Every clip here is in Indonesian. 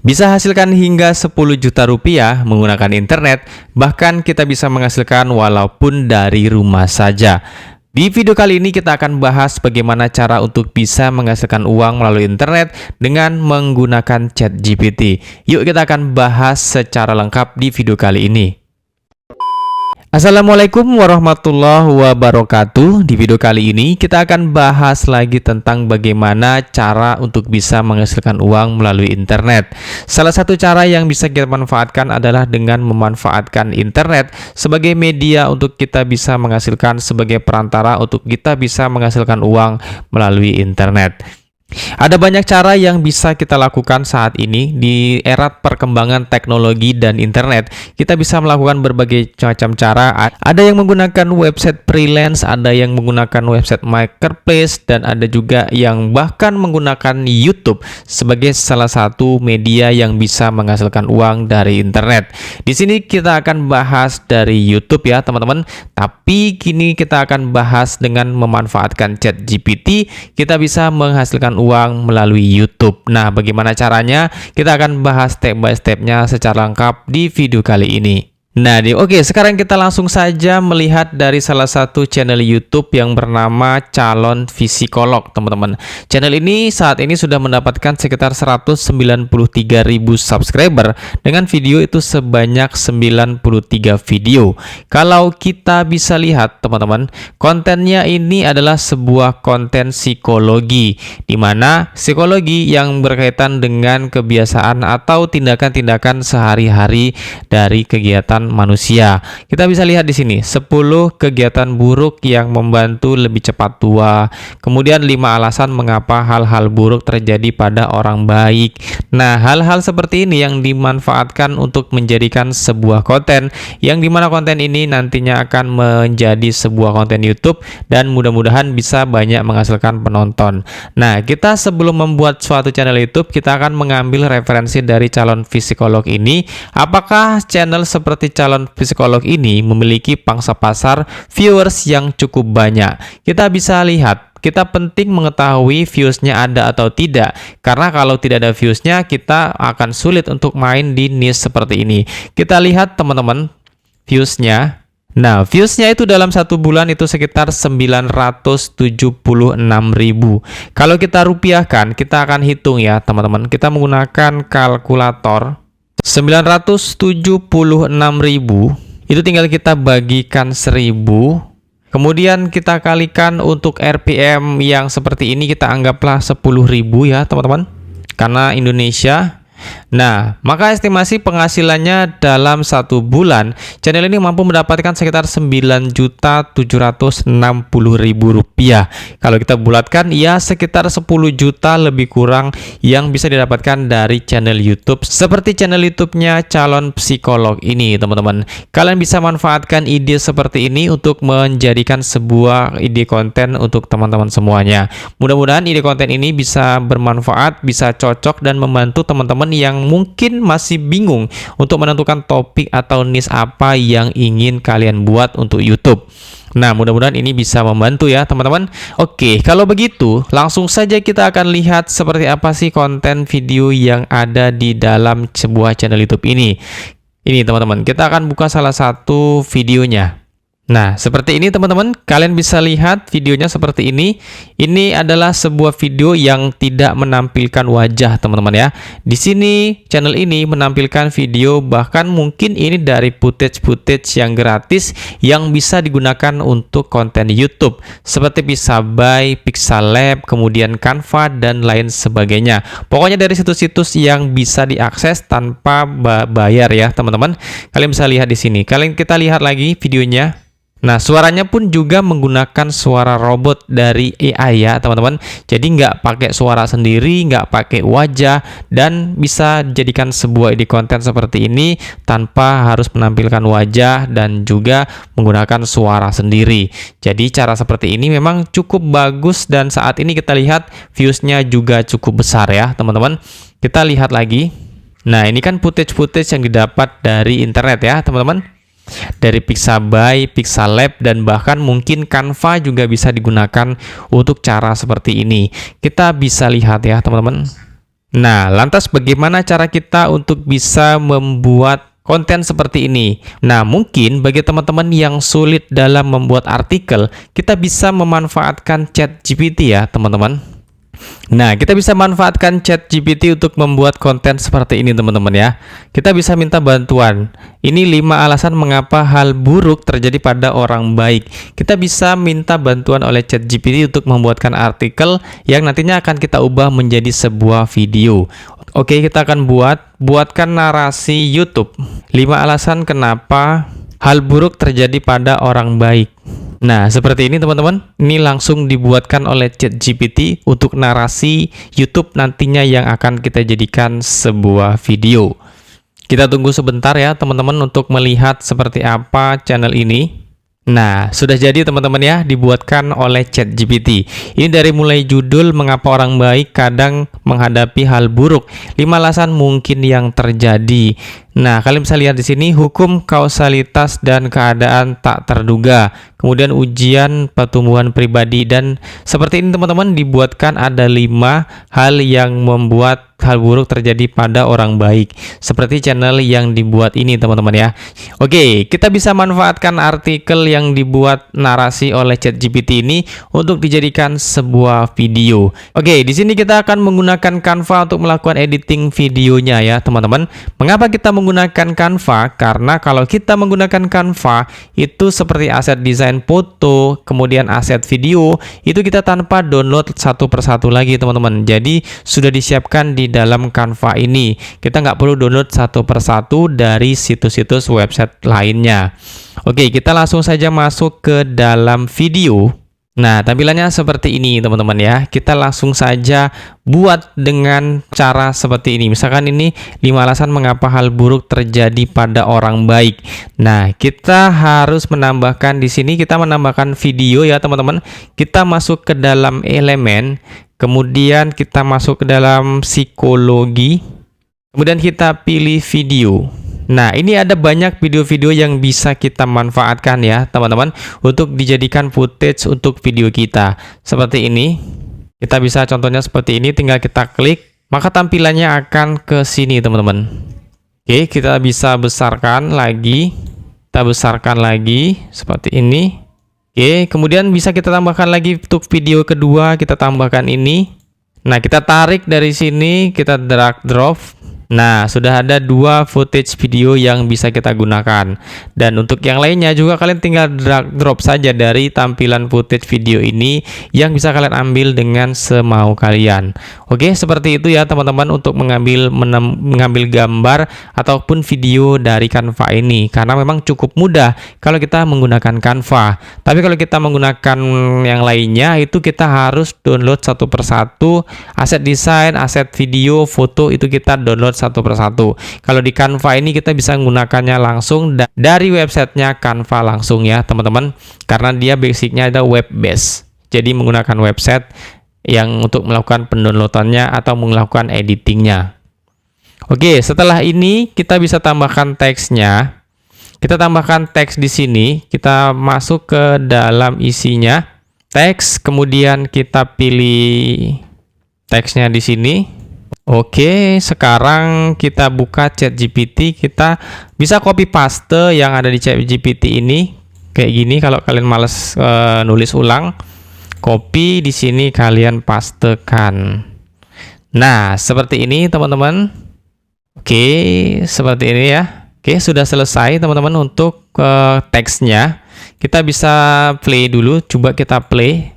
Bisa hasilkan hingga 10 juta rupiah menggunakan internet, bahkan kita bisa menghasilkan walaupun dari rumah saja. Di video kali ini kita akan bahas bagaimana cara untuk bisa menghasilkan uang melalui internet dengan menggunakan ChatGPT. Yuk kita akan bahas secara lengkap di video kali ini. Assalamualaikum warahmatullahi wabarakatuh. Di video kali ini kita akan bahas lagi tentang bagaimana cara untuk bisa menghasilkan uang melalui internet. Salah satu cara yang bisa kita manfaatkan adalah dengan memanfaatkan internet sebagai media untuk kita bisa menghasilkan, sebagai perantara untuk kita bisa menghasilkan uang melalui internet. Ada banyak cara yang bisa kita lakukan saat ini di era perkembangan teknologi dan internet. Kita bisa melakukan berbagai macam cara. Ada yang menggunakan website freelance, ada yang menggunakan website marketplace, dan ada juga yang bahkan menggunakan YouTube sebagai salah satu media yang bisa menghasilkan uang dari internet. Di sini kita akan bahas dari YouTube ya teman-teman. Tapi kini kita akan bahas dengan memanfaatkan ChatGPT, kita bisa menghasilkan uang melalui YouTube. Nah, bagaimana caranya? Kita akan bahas step by stepnya secara lengkap di video kali ini. Nah, oke, sekarang kita langsung saja melihat dari salah satu channel YouTube yang bernama Calon Psikolog, teman-teman. Channel ini saat ini sudah mendapatkan sekitar 193.000 subscriber dengan video itu sebanyak 93 video. Kalau kita bisa lihat, teman-teman, kontennya ini adalah sebuah konten psikologi, di mana psikologi yang berkaitan dengan kebiasaan atau tindakan-tindakan sehari-hari dari kegiatan manusia. Kita bisa lihat di sini 10 kegiatan buruk yang membantu lebih cepat tua. Kemudian 5 alasan mengapa hal-hal buruk terjadi pada orang baik. Nah, hal-hal seperti ini yang dimanfaatkan untuk menjadikan sebuah konten, yang dimana konten ini nantinya akan menjadi sebuah konten YouTube dan mudah-mudahan bisa banyak menghasilkan penonton. Nah, kita sebelum membuat suatu channel YouTube, kita akan mengambil referensi dari Calon Psikolog ini. Apakah channel seperti Calon Psikolog ini memiliki pangsa pasar viewers yang cukup banyak? Kita bisa lihat, kita penting mengetahui viewsnya ada atau tidak, karena kalau tidak ada viewsnya kita akan sulit untuk main di niche seperti ini. Kita lihat teman-teman viewsnya. Nah, viewsnya itu dalam satu bulan itu sekitar 976.000. Kalau kita rupiahkan, kita akan hitung ya teman-teman. Kita menggunakan kalkulator. 976.000 itu tinggal kita bagikan 1000, kemudian kita kalikan untuk RPM yang seperti ini, kita anggaplah 10.000 ya teman-teman, karena Indonesia. Nah, maka estimasi penghasilannya dalam satu bulan channel ini mampu mendapatkan sekitar 9.760.000 rupiah. Kalau kita bulatkan ya sekitar 10 juta lebih kurang yang bisa didapatkan dari channel YouTube seperti channel YouTube-nya Calon Psikolog ini, teman-teman. Kalian bisa manfaatkan ide seperti ini untuk menjadikan sebuah ide konten untuk teman-teman semuanya. Mudah-mudahan ide konten ini bisa bermanfaat, bisa cocok dan membantu teman-teman yang mungkin masih bingung untuk menentukan topik atau niche apa yang ingin kalian buat untuk YouTube. Nah, mudah-mudahan ini bisa membantu ya teman-teman. Oke, kalau begitu langsung saja kita akan lihat seperti apa sih konten video yang ada di dalam sebuah channel YouTube ini. Ini teman-teman, kita akan buka salah satu videonya. Nah, seperti ini teman-teman, kalian bisa lihat videonya seperti ini. Ini adalah sebuah video yang tidak menampilkan wajah, teman-teman ya. Di sini channel ini menampilkan video, bahkan mungkin ini dari footage-footage yang gratis yang bisa digunakan untuk konten YouTube seperti Pixabay, Pixalab, kemudian Canva dan lain sebagainya. Pokoknya dari situs-situs yang bisa diakses tanpa bayar ya, teman-teman. Kalian bisa lihat di sini. Kita lihat lagi videonya. Nah, suaranya pun juga menggunakan suara robot dari AI ya teman-teman. Jadi nggak pakai suara sendiri, nggak pakai wajah, dan bisa dijadikan sebuah ide konten seperti ini tanpa harus menampilkan wajah dan juga menggunakan suara sendiri. Jadi cara seperti ini memang cukup bagus dan saat ini kita lihat viewsnya juga cukup besar ya teman-teman. Kita lihat lagi. Nah, ini kan footage-footage yang didapat dari internet ya teman-teman. Dari Pixabay, Pixalab, dan bahkan mungkin Canva juga bisa digunakan untuk cara seperti ini. Kita bisa lihat ya teman-teman. Nah, lantas bagaimana cara kita untuk bisa membuat konten seperti ini? Nah, mungkin bagi teman-teman yang sulit dalam membuat artikel, kita bisa memanfaatkan ChatGPT ya, teman-teman. Nah, kita bisa manfaatkan ChatGPT untuk membuat konten seperti ini, teman-teman ya. Kita bisa minta bantuan. Ini 5 alasan mengapa hal buruk terjadi pada orang baik. Kita bisa minta bantuan oleh ChatGPT untuk membuatkan artikel yang nantinya akan kita ubah menjadi sebuah video. Oke, kita akan buatkan narasi YouTube. 5 alasan kenapa hal buruk terjadi pada orang baik. Nah, seperti ini teman-teman. Ini langsung dibuatkan oleh ChatGPT untuk narasi YouTube nantinya yang akan kita jadikan sebuah video. Kita tunggu sebentar ya teman-teman untuk melihat seperti apa channel ini. Nah, sudah jadi teman-teman ya, dibuatkan oleh ChatGPT. Ini dari mulai judul mengapa orang baik kadang menghadapi hal buruk, 5 alasan mungkin yang terjadi. Nah, kalian bisa lihat di sini hukum kausalitas dan keadaan tak terduga. Kemudian ujian pertumbuhan pribadi, dan seperti ini teman-teman, dibuatkan ada 5 hal yang membuat hal buruk terjadi pada orang baik. Seperti channel yang dibuat ini teman-teman ya. Oke, kita bisa manfaatkan artikel yang dibuat narasi oleh ChatGPT ini untuk dijadikan sebuah video. Oke, di sini kita akan menggunakan Canva untuk melakukan editing videonya ya teman-teman. Mengapa kita menggunakan Canva? Karena kalau kita menggunakan Canva itu seperti aset desain foto, kemudian aset video, itu kita tanpa download satu persatu lagi teman-teman. Jadi sudah disiapkan di dalam Canva ini. Kita nggak perlu download satu persatu dari situs-situs website lainnya. Oke, kita langsung saja masuk ke dalam video. Nah, tampilannya seperti ini teman-teman ya. Kita langsung saja buat dengan cara seperti ini. Misalkan ini 5 alasan mengapa hal buruk terjadi pada orang baik. Nah, kita harus menambahkan di sini, kita menambahkan video ya teman-teman. Kita masuk ke dalam elemen, kemudian kita masuk ke dalam psikologi, kemudian kita pilih video. Nah, ini ada banyak video-video yang bisa kita manfaatkan ya teman-teman untuk dijadikan footage untuk video kita. Seperti ini. Kita bisa contohnya seperti ini, tinggal kita klik, maka tampilannya akan ke sini teman-teman. Oke, kita bisa besarkan lagi. Kita besarkan lagi seperti ini. Oke, kemudian bisa kita tambahkan lagi untuk video kedua, kita tambahkan ini. Nah, kita tarik dari sini, kita drag drop. Nah, sudah ada 2 footage video yang bisa kita gunakan. Dan untuk yang lainnya juga kalian tinggal drag drop saja dari tampilan footage video ini yang bisa kalian ambil dengan semau kalian. Oke, seperti itu ya teman-teman untuk mengambil gambar ataupun video dari Canva ini. Karena memang cukup mudah kalau kita menggunakan Canva. Tapi kalau kita menggunakan yang lainnya itu kita harus download satu persatu aset desain, aset video, foto, itu kita download satu persatu. Kalau di Canva ini kita bisa menggunakannya langsung dari websitenya Canva langsung ya teman-teman, karena dia basicnya ada web based. Jadi menggunakan website yang untuk melakukan pendownloadannya atau melakukan editingnya. Oke, setelah ini kita bisa tambahkan teksnya. Kita tambahkan teks di sini, kita masuk ke dalam isinya teks, kemudian kita pilih teksnya di sini. Oke, sekarang kita buka ChatGPT, kita bisa copy paste yang ada di ChatGPT ini kayak gini. Kalau kalian males nulis ulang, copy di sini kalian pastekan. Nah, seperti ini teman-teman. Oke, seperti ini ya. Oke, sudah selesai teman-teman untuk teksnya. Kita bisa play dulu, coba kita play.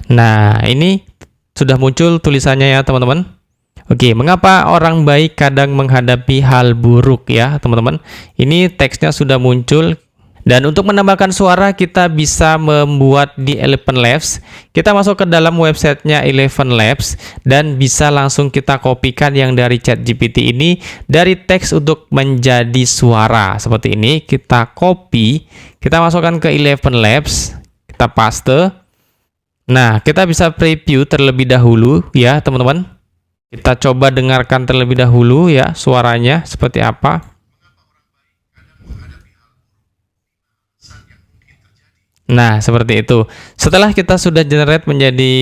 Nah, ini sudah muncul tulisannya ya teman-teman. Oke, mengapa orang baik kadang menghadapi hal buruk ya teman-teman. Ini teksnya sudah muncul. Dan untuk menambahkan suara kita bisa membuat di Eleven Labs. Kita masuk ke dalam websitenya Eleven Labs dan bisa langsung kita kopikan yang dari ChatGPT ini dari teks untuk menjadi suara. Seperti ini, kita copy, kita masukkan ke Eleven Labs, kita paste. Nah, kita bisa preview terlebih dahulu ya teman-teman. Kita coba dengarkan terlebih dahulu ya suaranya seperti apa. Nah, seperti itu. Setelah kita sudah generate menjadi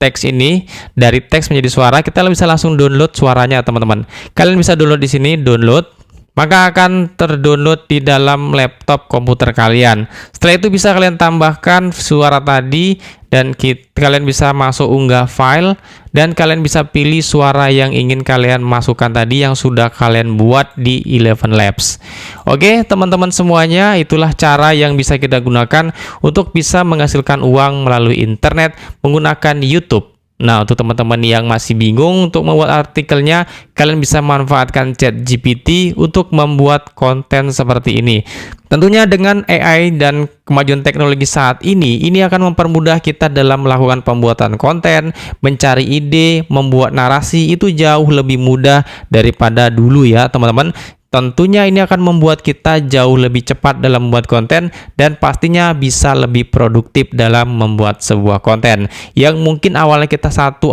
teks ini, dari teks menjadi suara, kita bisa langsung download suaranya teman-teman. Kalian bisa download di sini, download, maka akan terdownload di dalam laptop komputer kalian. Setelah itu bisa kalian tambahkan suara tadi dan kalian bisa masuk unggah file dan kalian bisa pilih suara yang ingin kalian masukkan tadi yang sudah kalian buat di Eleven Labs. Oke, teman-teman semuanya, itulah cara yang bisa kita gunakan untuk bisa menghasilkan uang melalui internet menggunakan YouTube. Nah, untuk teman-teman yang masih bingung untuk membuat artikelnya, kalian bisa manfaatkan ChatGPT untuk membuat konten seperti ini. Tentunya dengan AI dan kemajuan teknologi saat ini akan mempermudah kita dalam melakukan pembuatan konten, mencari ide, membuat narasi itu jauh lebih mudah daripada dulu ya, teman-teman. Tentunya ini akan membuat kita jauh lebih cepat dalam membuat konten dan pastinya bisa lebih produktif dalam membuat sebuah konten. Yang mungkin awalnya kita satu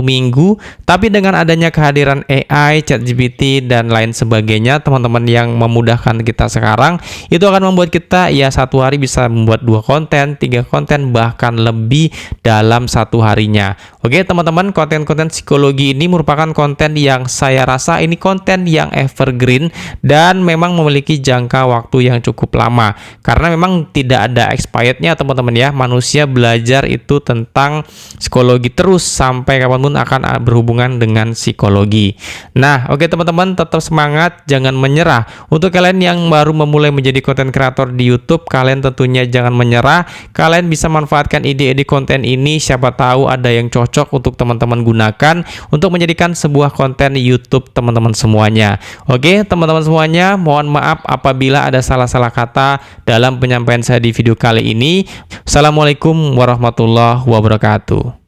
minggu, tapi dengan adanya kehadiran AI, ChatGPT dan lain sebagainya, teman-teman yang memudahkan kita sekarang, itu akan membuat kita ya satu hari bisa membuat 2 konten, 3 konten, bahkan lebih dalam satu harinya. Oke teman-teman, konten-konten psikologi ini merupakan konten yang saya rasa ini konten yang evergreen dan memang memiliki jangka waktu yang cukup lama karena memang tidak ada expirednya teman-teman ya. Manusia belajar itu tentang psikologi terus sampai kapanpun akan berhubungan dengan psikologi. Nah oke teman-teman, tetap semangat, jangan menyerah. Untuk kalian yang baru memulai menjadi konten kreator di YouTube, kalian tentunya jangan menyerah. Kalian bisa manfaatkan ide-ide konten ini, siapa tahu ada yang cocok untuk teman-teman gunakan untuk menjadikan sebuah konten YouTube teman-teman semuanya. Oke teman-teman semuanya, mohon maaf apabila ada salah-salah kata dalam penyampaian saya di video kali ini. Assalamualaikum warahmatullahi wabarakatuh.